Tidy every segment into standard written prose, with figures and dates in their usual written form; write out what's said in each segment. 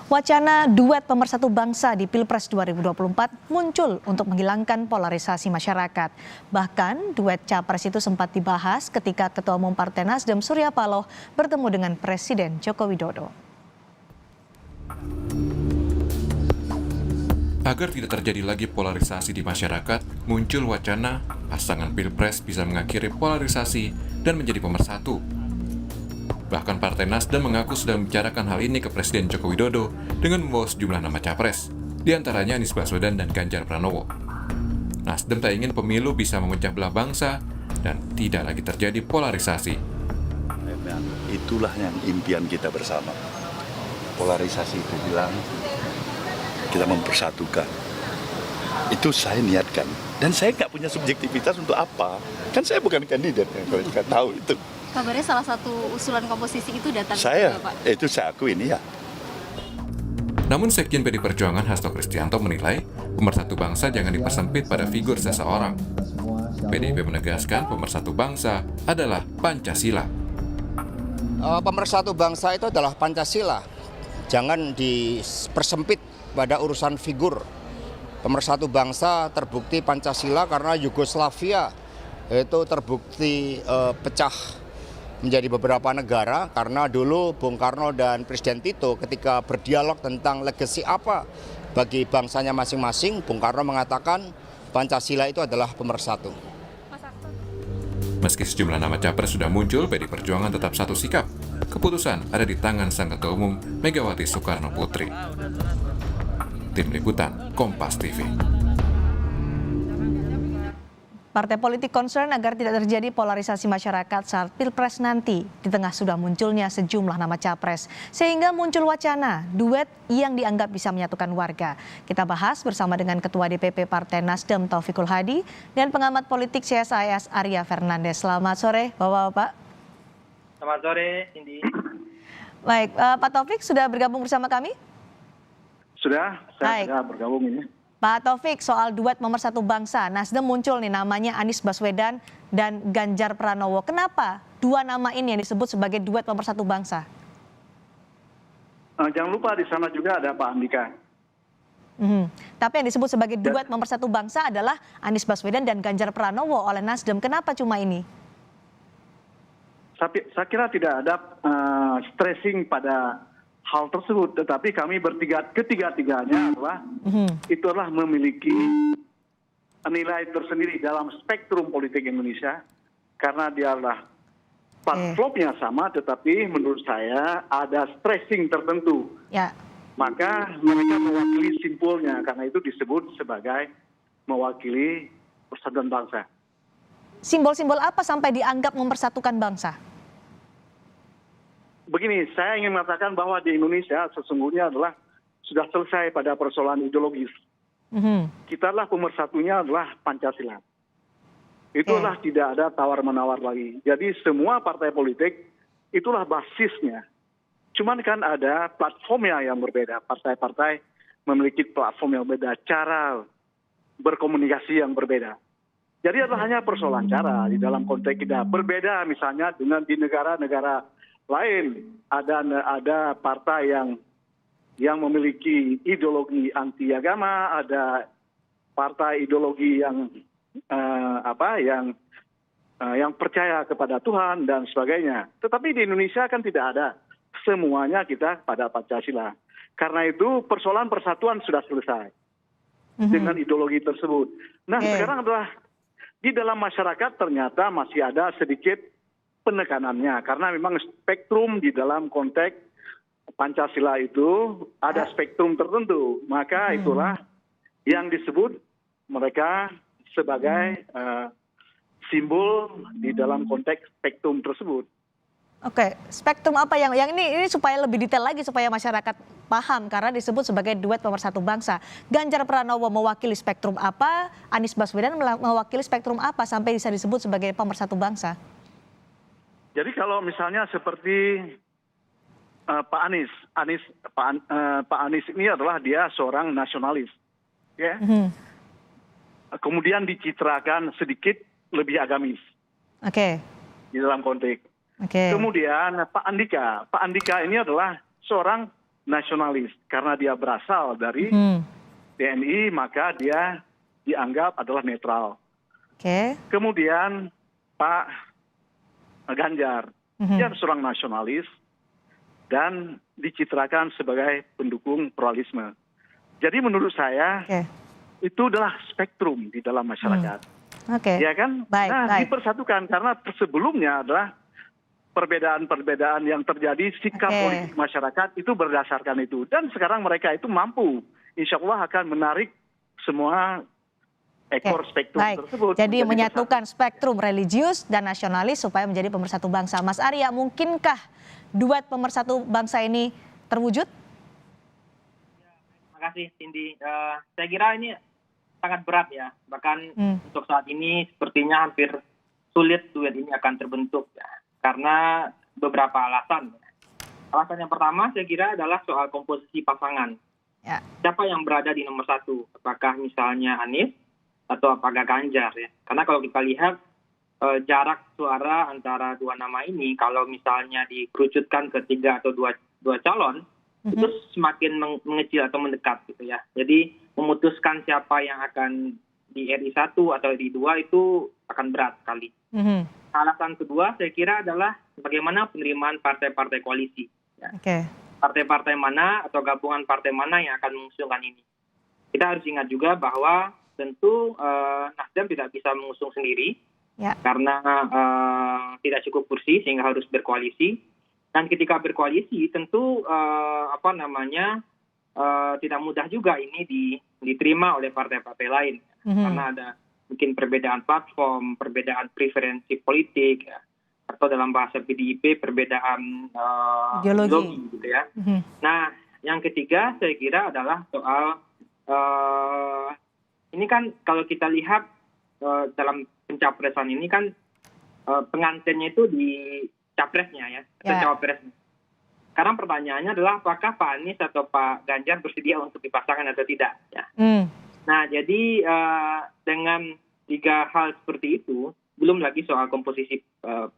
Wacana duet pemersatu bangsa di Pilpres 2024 muncul untuk menghilangkan polarisasi masyarakat. Bahkan duet capres itu sempat dibahas ketika Ketua Umum Partai Nasdem Surya Paloh bertemu dengan Presiden Joko Widodo. Agar tidak terjadi lagi polarisasi di masyarakat, muncul wacana pasangan Pilpres bisa mengakhiri polarisasi dan menjadi pemersatu. Bahkan Partai Nasdem mengaku sudah membicarakan hal ini ke Presiden Joko Widodo dengan membawa sejumlah nama capres, di antaranya Anies Baswedan dan Ganjar Pranowo. Nasdem tak ingin pemilu bisa memecah belah bangsa dan tidak lagi terjadi polarisasi. Itulah yang impian kita bersama. Polarisasi itu hilang, kita mempersatukan. Itu saya niatkan. Dan saya nggak punya subjektivitas untuk apa. Kan saya bukan kandidat, kalau kita tahu itu. Kabarnya salah satu usulan komposisi itu datang Saya, juga, Pak. itu saya akui ini ya. Namun Sekjen PD Perjuangan Hasto Kristianto menilai pemersatu bangsa jangan dipersempit pada figur seseorang. PDIP menegaskan pemersatu bangsa adalah Pancasila. Pemersatu bangsa itu adalah Pancasila. Jangan dipersempit pada urusan figur. Pemersatu bangsa terbukti Pancasila karena Yugoslavia itu terbukti pecah menjadi beberapa negara karena dulu Bung Karno dan Presiden Tito ketika berdialog tentang legasi apa bagi bangsanya masing-masing, Bung Karno mengatakan Pancasila itu adalah pemersatu. Meski sejumlah nama capres sudah muncul, PD Perjuangan tetap satu sikap. Keputusan ada di tangan Sang Ketua Umum Megawati Soekarno Putri. Tim Liputan Kompas TV. Partai politik concern agar tidak terjadi polarisasi masyarakat saat Pilpres nanti. Di tengah sudah munculnya sejumlah nama capres. Sehingga muncul wacana duet yang dianggap bisa menyatukan warga. Kita bahas bersama dengan Ketua DPP Partai Nasdem Taufikul Hadi dan pengamat politik CSIS Arya Fernandes. Selamat sore Bapak-Bapak. Selamat sore Cindy. Baik, Pak Taufik sudah bergabung bersama kami? Sudah, saya sudah bergabung ini. Pak Taufik, soal duet pemersatu bangsa, Nasdem muncul nih namanya Anies Baswedan dan Ganjar Pranowo. Kenapa dua nama ini yang disebut sebagai duet pemersatu bangsa? Jangan lupa di sana juga ada Pak Andika. Tapi yang disebut sebagai duet pemersatu bangsa adalah Anies Baswedan dan Ganjar Pranowo oleh Nasdem. Kenapa cuma ini? Saya kira tidak ada stressing pada hal tersebut, tetapi kami ketiga-tiganya adalah memiliki nilai tersendiri dalam spektrum politik Indonesia karena dia adalah platformnya sama, tetapi menurut saya ada stressing tertentu. Ya. Maka mereka mewakili simpulnya, karena itu disebut sebagai mewakili persatuan bangsa. Simbol-simbol apa sampai dianggap mempersatukan bangsa? Begini, saya ingin mengatakan bahwa di Indonesia sesungguhnya adalah sudah selesai pada persoalan ideologis. Kita adalah pemersatunya adalah Pancasila. Itulah tidak ada tawar-menawar lagi. Jadi semua partai politik itulah basisnya. Cuman kan ada platformnya yang berbeda. Partai-partai memiliki platform yang berbeda, cara berkomunikasi yang berbeda. Jadi adalah hanya persoalan cara di dalam konteks kita. Berbeda misalnya dengan di negara-negara lain, ada partai yang memiliki ideologi anti agama, ada partai ideologi yang percaya kepada Tuhan dan sebagainya. Tetapi di Indonesia kan tidak ada, semuanya kita pada Pancasila. Karena itu persoalan persatuan sudah selesai dengan ideologi tersebut. Nah sekarang adalah di dalam masyarakat ternyata masih ada sedikit penekanannya, karena memang spektrum di dalam konteks Pancasila itu ada spektrum tertentu, maka itulah yang disebut mereka sebagai simbol di dalam konteks spektrum tersebut. Oke, spektrum apa yang ini supaya lebih detail lagi supaya masyarakat paham, karena disebut sebagai duet pemersatu bangsa. Ganjar Pranowo mewakili spektrum apa, Anies Baswedan mewakili spektrum apa sampai bisa disebut sebagai pemersatu bangsa? Jadi kalau misalnya seperti Pak Anies ini adalah dia seorang nasionalis, ya. Kemudian dicitrakan sedikit lebih agamis, di dalam konteks. Kemudian Pak Andika ini adalah seorang nasionalis karena dia berasal dari TNI, maka dia dianggap adalah netral. Kemudian Pak Ganjar, dia seorang nasionalis dan dicitrakan sebagai pendukung pluralisme. Jadi menurut saya itu adalah spektrum di dalam masyarakat. Ya kan? Dipersatukan karena sebelumnya adalah perbedaan-perbedaan yang terjadi, sikap politik masyarakat itu berdasarkan itu. Dan sekarang mereka itu mampu, insya Allah akan menarik semua ekor spektrum tersebut. Jadi menyatukan spektrum religius dan nasionalis supaya menjadi pemersatu bangsa. Mas Arya, mungkinkah duet pemersatu bangsa ini terwujud? Terima kasih, Cindy. Saya kira ini sangat berat ya. Bahkan untuk saat ini sepertinya hampir sulit duet ini akan terbentuk ya. Karena beberapa alasan. Alasan yang pertama saya kira adalah soal komposisi pasangan. Siapa yang berada di nomor satu? Apakah misalnya Anies atau apakah Ganjar ya? Karena kalau kita lihat jarak suara antara dua nama ini, kalau misalnya dikerucutkan ke 3 atau 2 calon, itu semakin mengecil atau mendekat gitu ya. Jadi memutuskan siapa yang akan di RI 1 atau RI 2 itu akan berat sekali. Alasan kedua saya kira adalah bagaimana penerimaan partai-partai koalisi. Ya. Partai-partai mana atau gabungan partai mana yang akan mengusungkan ini. Kita harus ingat juga bahwa tentu Nasdem tidak bisa mengusung sendiri karena tidak cukup kursi sehingga harus berkoalisi. Dan ketika berkoalisi tentu tidak mudah juga ini diterima oleh partai-partai lain. Karena ada mungkin perbedaan platform, perbedaan preferensi politik, ya, atau dalam bahasa PDIP perbedaan ideologi gitu ya. Nah, yang ketiga saya kira adalah soal ini kan kalau kita lihat dalam pencapresan ini kan pengantinnya itu di capresnya ya, atau cawapresnya. Sekarang pertanyaannya adalah apakah Pak Anies atau Pak Ganjar bersedia untuk dipasangkan atau tidak ya. Nah, jadi dengan 3 hal seperti itu, belum lagi soal komposisi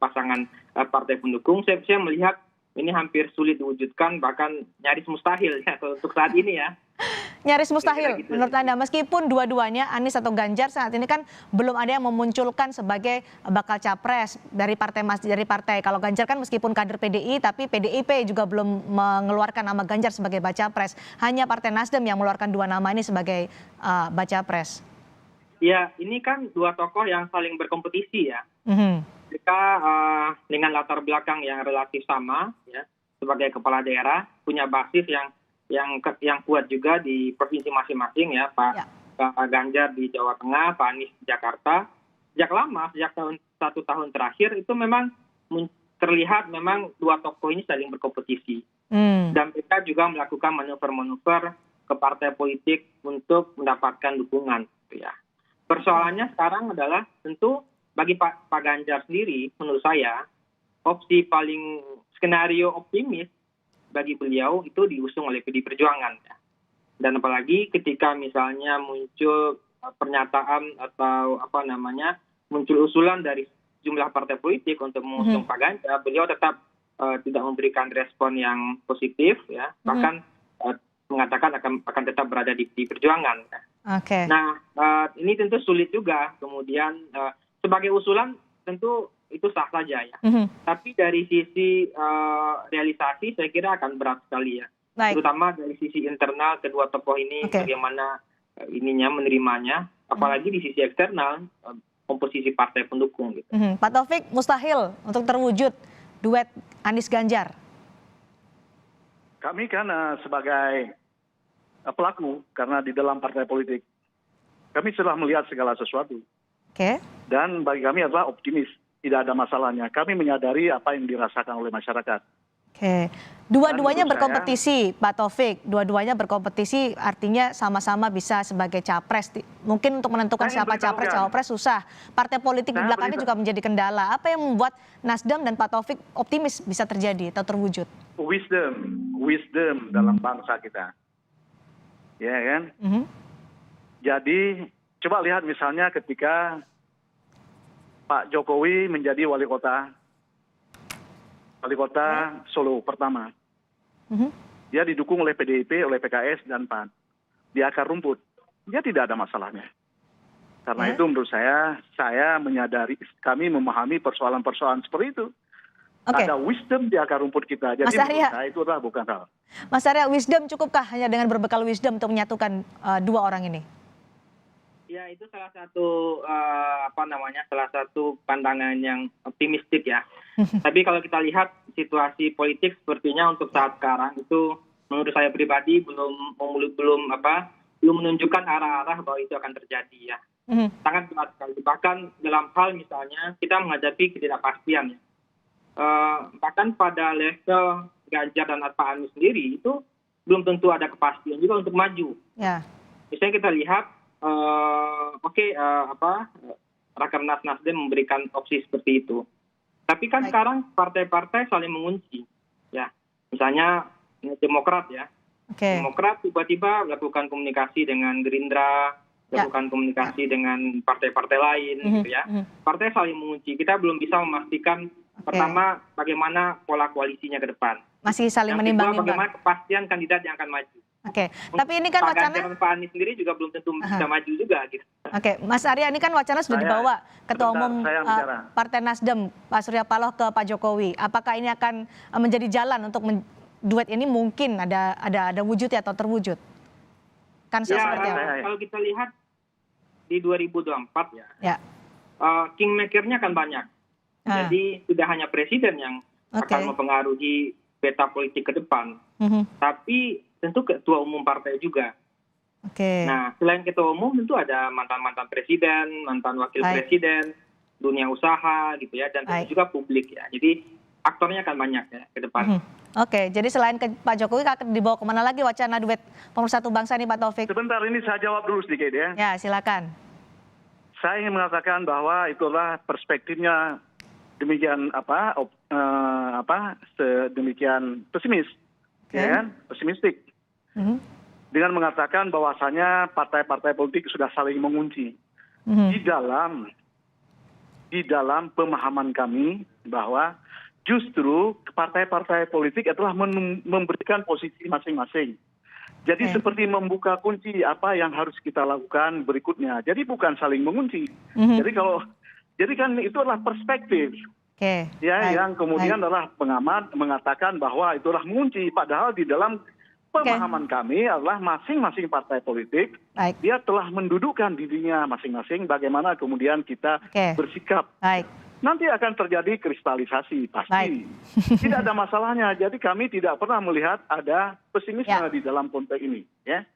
pasangan partai pendukung, saya melihat ini hampir sulit diwujudkan, bahkan nyaris mustahil ya untuk saat ini ya. Nyaris mustahil menurut Anda, meskipun dua-duanya Anies atau Ganjar saat ini kan belum ada yang memunculkan sebagai bakal capres dari partai. Kalau Ganjar kan meskipun kader PDI, tapi PDIP juga belum mengeluarkan nama Ganjar sebagai baca pres. Hanya Partai Nasdem yang mengeluarkan 2 nama ini sebagai baca pres. Ya, ini kan 2 tokoh yang saling berkompetisi ya. Mereka dengan latar belakang yang relatif sama ya, sebagai kepala daerah, punya basis yang kuat juga di provinsi masing-masing ya, Pak Ganjar di Jawa Tengah, Pak Anies di Jakarta. Sejak lama, sejak 1 tahun terakhir itu memang terlihat memang 2 tokoh ini saling berkompetisi. Dan mereka juga melakukan manuver-manuver ke partai politik untuk mendapatkan dukungan gitu ya. Persoalannya sekarang adalah tentu bagi Pak Ganjar sendiri, menurut saya opsi paling skenario optimis bagi beliau itu diusung oleh PD Perjuangan. Ya. Dan apalagi ketika misalnya muncul pernyataan atau muncul usulan dari jumlah partai politik untuk mengusung Pak Ganjar, beliau tetap tidak memberikan respon yang positif, ya, bahkan mengatakan akan tetap berada di Perjuangan. Ya. Nah, ini tentu sulit juga. Kemudian sebagai usulan tentu itu sah saja ya. Tapi dari sisi realisasi saya kira akan berat sekali ya. Terutama dari sisi internal kedua tokoh ini bagaimana menerimanya, apalagi di sisi eksternal komposisi partai pendukung gitu. Pak Taufik, mustahil untuk terwujud duet Anies Ganjar. Kami kan sebagai pelaku karena di dalam partai politik kami sudah melihat segala sesuatu. Dan bagi kami adalah optimis. Tidak ada masalahnya. Kami menyadari apa yang dirasakan oleh masyarakat. Dua-duanya berkompetisi, Pak Taufik. Dua-duanya berkompetisi artinya sama-sama bisa sebagai capres. Mungkin untuk menentukan siapa capres, cawapres susah. Partai politik di belakangnya juga menjadi kendala. Apa yang membuat Nasdem dan Pak Taufik optimis bisa terjadi atau terwujud? Wisdom dalam bangsa kita. Ya kan? Jadi coba lihat misalnya ketika Pak Jokowi menjadi wali kota Solo pertama. Dia didukung oleh PDIP, oleh PKS, dan PAN. Di akar rumput. Dia tidak ada masalahnya. Karena itu menurut saya menyadari, kami memahami persoalan-persoalan seperti itu. Oke. Ada wisdom di akar rumput kita. Jadi Mas Arya. menurut saya itu adalah bukan hal. Mas Arya, wisdom cukupkah hanya dengan berbekal wisdom untuk menyatukan dua orang ini? Ya, itu salah satu salah satu pandangan yang optimistik ya. Tapi kalau kita lihat situasi politik sepertinya untuk saat sekarang itu menurut saya pribadi belum menunjukkan arah-arah bahwa itu akan terjadi ya. Sangat berat sekali. Bahkan dalam hal misalnya kita menghadapi ketidakpastian ya. Bahkan pada level Ganjar dan Pak Anies sendiri itu belum tentu ada kepastian juga untuk maju. Ya. Misalnya kita lihat Rakernas Nasdem memberikan opsi seperti itu. Tapi kan sekarang partai-partai saling mengunci. Ya, misalnya Demokrat ya. Demokrat tiba-tiba melakukan komunikasi dengan Gerindra, melakukan komunikasi dengan partai-partai lain, gitu ya. Partai saling mengunci. Kita belum bisa memastikan pertama bagaimana pola koalisinya ke depan. Masih saling Yang kedua, menimbang-nimbang. bagaimana kepastian kandidat yang akan maju. Tapi ini kan Pak wacana. Ganjar dan Pak Anies sendiri juga belum tentu bisa maju juga gitu. Mas Arya, ini kan wacana sudah dibawa Ketua Umum Partai Nasdem, Pak Surya Paloh ke Pak Jokowi. Apakah ini akan menjadi jalan untuk duet ini mungkin ada wujudnya atau terwujud? Kansnya seperti apa? Kalau kita lihat di 2024 ya. Kingmaker-nya akan banyak. Jadi tidak hanya presiden yang akan mempengaruhi peta politik ke depan, tapi tentu ketua umum partai juga. Nah, selain ketua umum tentu ada mantan-mantan presiden, mantan wakil presiden, dunia usaha gitu ya, dan tentu juga publik ya. Jadi aktornya akan banyak ya ke depan. Jadi selain ke Pak Jokowi akan dibawa kemana lagi wacana duet pemersatu bangsa ini, Pak Taufik? Sebentar, ini saya jawab dulu sedikit ya. Ya, silakan. Saya ingin mengatakan bahwa itulah perspektifnya demikian sedemikian pesimis, ya kan? Pesimistik. Dengan mengatakan bahwasanya partai-partai politik sudah saling mengunci. Di dalam pemahaman kami bahwa justru partai-partai politik adalah memberikan posisi masing-masing. Jadi seperti membuka kunci apa yang harus kita lakukan berikutnya. Jadi bukan saling mengunci. Jadi kan itu adalah perspektif. Yang kemudian adalah pengamat mengatakan bahwa itulah mengunci. Padahal di dalam pemahaman kami adalah masing-masing partai politik dia telah mendudukkan dirinya masing-masing. Bagaimana kemudian kita bersikap. Nanti akan terjadi kristalisasi pasti. Tidak ada masalahnya. Jadi kami tidak pernah melihat ada pesimisme di dalam konteks ini. Ya.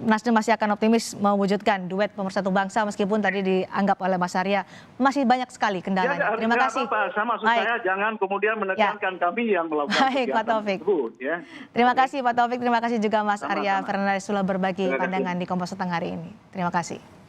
Nasdem masih akan optimis mewujudkan duet pemersatu bangsa meskipun tadi dianggap oleh Mas Arya masih banyak sekali kendalanya. Terima kasih. Maksud saya jangan kemudian menekankan kami yang melakukan kegiatan tersebut. Ya. Terima kasih Pak Taufik, terima kasih juga Mas Arya Fernandes sudah berbagi pandangan di Kompas Petang hari ini. Terima kasih.